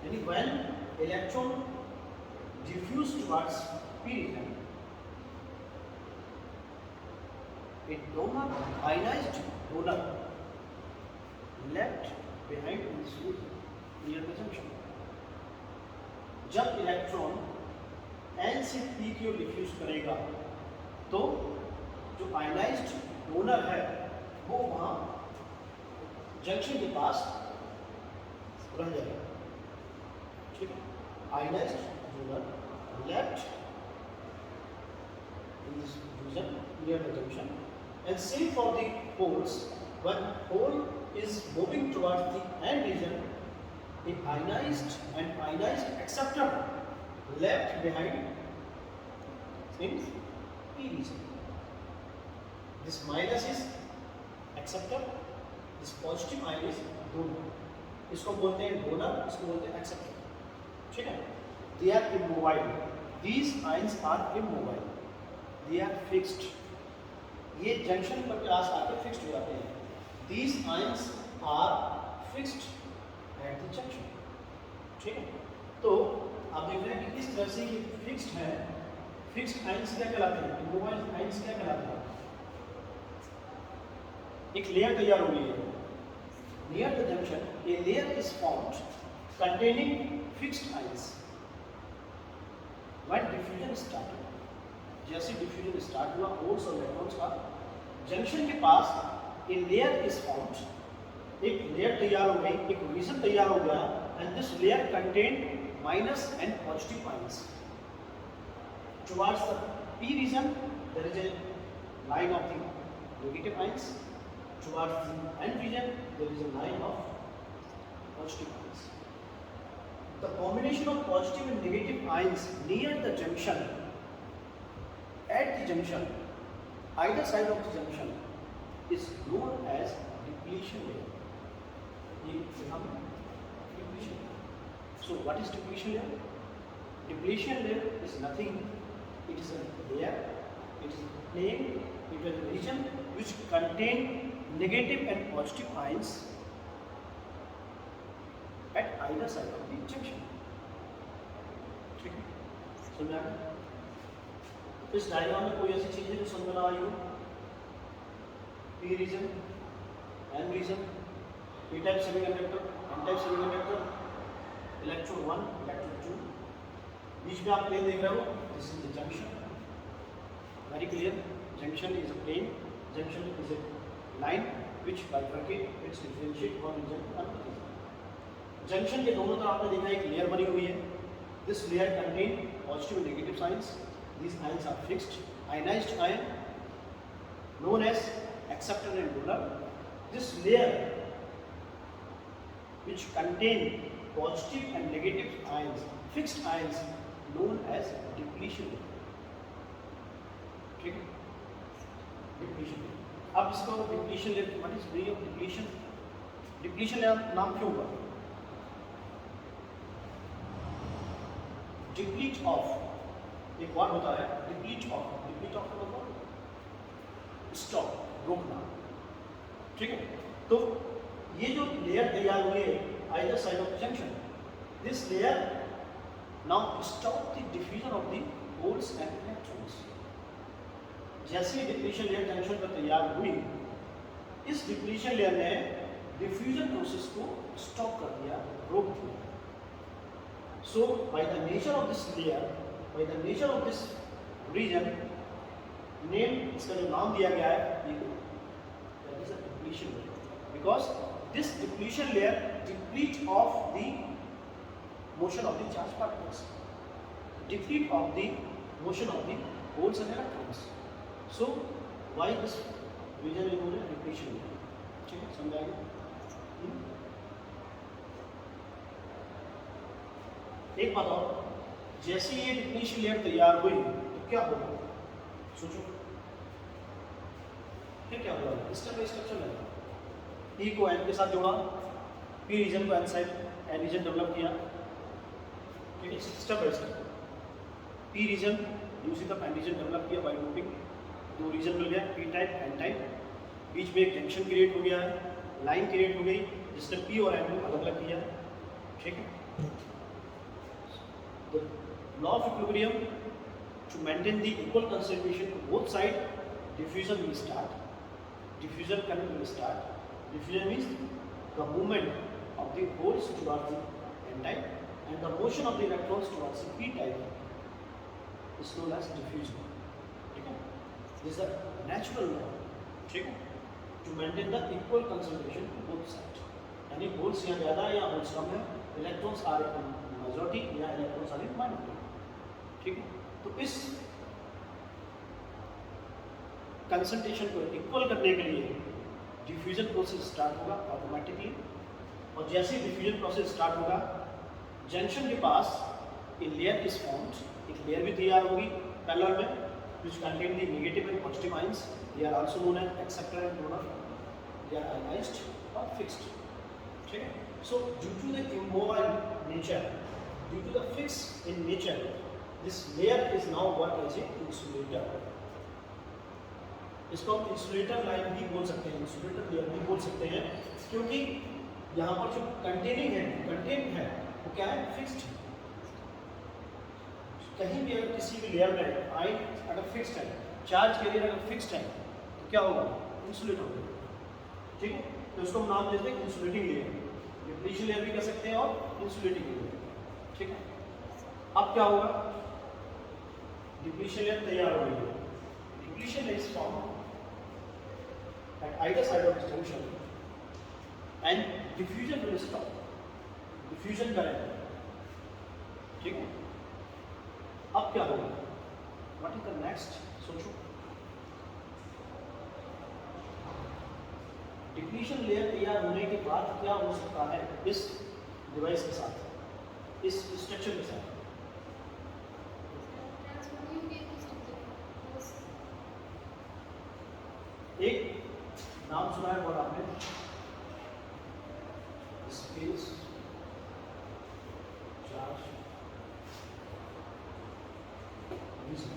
यानी when electron diffuse towards p region, a donor ionized donor left behind in this region near the junction. जब electron n से p की ओर diffuse करेगा तो जो ionised donor है वो वहां जंक्शन के पास रह जाएगा, ठीक है। Ionised donor left in this region near the junction, and same for the poles. When pole is moving towards the n region, the ionized and ionized acceptor left behind in p region. This minus is acceptor, this positive ion is donor. इसको बोलते हैं donor, इसको बोलते हैं acceptor, ठीक है। They are immobile. These ions are immobile. They are fixed. ये junction पर पास आके फिक्स्ड हो जाते हैं. These ions are fixed at the junction. ठीक है. तो आप देख रहे हैं कि इस तरह से ये फिक्स्ड है. फिक्स्ड आयंस क्या कहलाते हैं? इमोबाइल आयंस क्या कहलाते हैं? एक लेयर तैयार हो गई है. Near the junction, a layer is formed containing fixed ions. When diffusion started, जैसे डिफ्यूजन स्टार्ट हुआ होल्स और इलेक्ट्रॉन्स का, जंक्शन के पास ए लेयर इज फॉर्म्ड, एक लेयर तैयार हो गई, एक रीजन तैयार हो गया, and this layer contain minus and positive ions. Towards the p region there is a line of the negative ions. Towards the n region there is a line of positive ions. The combination of positive and negative ions near the junction, at the junction, either side of the junction, is known as depletion layer. Depletion. So what is depletion layer? Depletion layer is nothing. It is a layer. It is a plane. It is a region which contain negative and positive ions at either side of the junction. ठीक है, समझ आ गया? इस diagram में कोई ऐसी चीज है जो समझ में आ रही हो? p region, n region, p type semiconductor, n type semiconductor, electrode 1, electrode 2, बीच में आप प्लेन देख रहे हो, this is the junction. Very clear. Junction is a plane, junction is a line which bifurcate its differentiate one region to another region. Junction के दोनों तरफ आपने देखा एक लेयर बनी हुई है. This layer contain positive and negative ions. These ions are fixed. Ionized ion known as acceptor and donor. This layer which contain positive and negative ions, fixed ions, known as depletion layer. ठीक है, depletion layer. अब इसको depletion layer, what is meaning of depletion? Depletion layer नाम क्यों हुआ? Deplete of एक word होता है, डिप्लीट ऑफ. डिप्लीट ऑफ का मतलब स्टॉप, रोकना. ठीक है, तो ये जो लेयर तैयार हुई है either side of junction, this layer now stop the diffusion of the holes and electrons. जैसे डिप्लीशन लेयर जंक्शन पर तैयार हुई, इस डिप्लीशन लेयर ने डिफ्यूजन प्रोसेस को स्टॉप कर दिया, रोक दिया. So by the nature of this layer, by the nature of this region, name इसका जो नाम दिया गया है, that is a depletion layer, because this depletion layer deplete of the motion of the charge particles, deplete of the motion of the holes and electrons. So why this region is known as depletion layer? ठीक है, समझ आएगा? एक बात और, जैसे ये depletion layer तैयार हुई तो क्या होगा? सोचो, फिर क्या होगा? स्टेप बाय स्टेप चलेगा. p को n के साथ जोड़ा, p रीजन को n side, n region develop किया. ठीक है, step by step. p region दूसरी तरफ n रीजन डेवलप किया बाय ग्रुपिंग. दो रीजन मिल गया, p टाइप, n टाइप. बीच में एक जंक्शन क्रिएट हो गया है, लाइन क्रिएट हो गई जिसने p और n को अलग अलग किया. ठीक है, the law of equilibrium, to maintain the equal concentration to both sides, diffusion will start. Diffusion current will start. Diffusion means the movement of the holes towards the n type and the motion of the electrons towards the p type is known as diffusion. ठीक है? This is a natural law. ठीक है? To maintain the equal concentration to both sides. यानी holes यहाँ ज़्यादा है या holes कम है, इलेक्ट्रॉन्स आर इन मेजॉरिटी या इलेक्ट्रॉन्स आर इन माइनॉरिटी. ठीक है? तो इस कंसंट्रेशन को इक्वल करने के लिए डिफ्यूजन प्रोसेस स्टार्ट होगा ऑटोमेटिकली. और जैसे ही डिफ्यूजन प्रोसेस स्टार्ट होगा, जंक्शन के पास ए लेयर इज फॉर्म्ड. एक लेयर भी तैयार होगी पैरेलल में, which contain the negative and positive ions. They are also known as acceptor and donor. They are ionized or fixed. ठीक है? So due to the immobile nature, due to the fixed in nature, this layer is now worked as a insulator. इसको हम insulator line भी बोल सकते हैं, insulator layer भी बोल सकते हैं, क्योंकि यहाँ पर जो कंटेन है वो क्या है, फिक्स्ड है. कहीं भी अगर किसी भी लेयर में आयन अगर फिक्स्ड है, चार्ज कैरियर अगर फिक्स्ड है, तो क्या होगा, इंसुलेट होगा. ठीक है? तो इसको हम नाम देते हैं इंसुलेटिंग लेयर. डिप्लीशन लेयर भी कह सकते हैं और इंसुलेटिंग लेयर. ठीक है? अब क्या होगा, डिप्लीशन लेयर तैयार हो गई है. Depletion layer is formed at either side of the junction and diffusion will stop. diffusion करें. ठीक है? अब क्या होगा, what is the next, सोचो. डिप्लीशन लेयर तैयार होने के बाद क्या हो सकता है इस डिवाइस के साथ, इस स्ट्रक्चर के साथ. एक नाम सुना है बहुत आपने, space charge region.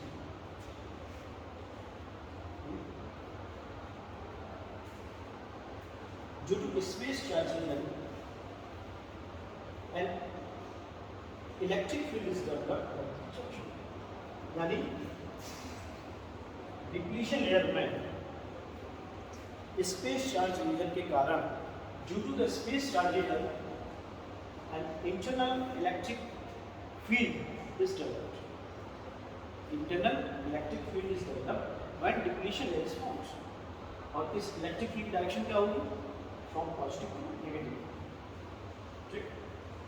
due to space charge region and electric field is developed at the junction. यानी डिप्लीशन लेयर में स्पेस चार्ज रीजन के कारण, due to the space charge region and internal electric field is developed. Internal electric field is developed when depletion layer is formed. और इस electric field direction क्या होगी, from positive to negative. ठीक?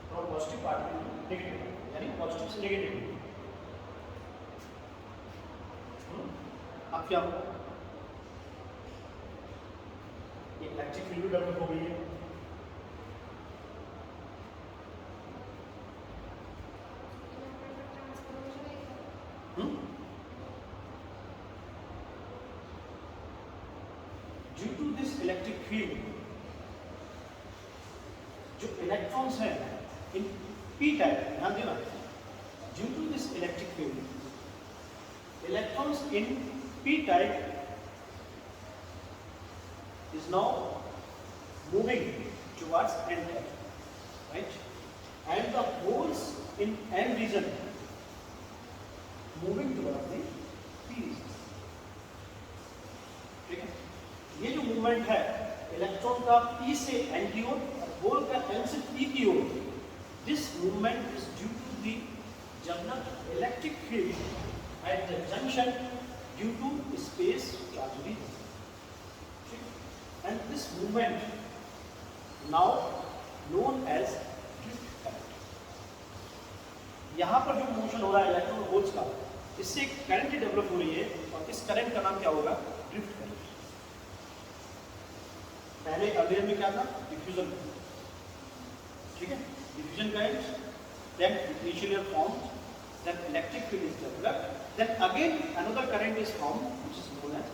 From positive part to negative, यानी positive से negative. अब क्या होगा, इलेक्ट्रिक फील्ड डेवलप हो गई है. Due to this electric field, जो इलेक्ट्रॉन्स हैं इन पी टाइप, ध्यान देना, due to this electric field, electrons in P type is now moving towards n type, right? And the holes in n region moving towards the p region. ठीक है? ये जो movement है electron का p से n की ओर और whole का n से p की ओर, this movement is due to the general electric field at the junction due to space charge region. And this movement now known as drift current. यहाँ पर जो मोशन हो रहा है इलेक्ट्रॉन होल्स का, इससे करंट डेवलप हो रही है और इस करंट का नाम क्या होगा, ड्रिफ्ट करंट. पहले अगेन में क्या था, डिफ्यूजन. ठीक है? Diffusion current, then diffusion layer formed, then electric field is developed, then again another current is formed which is known as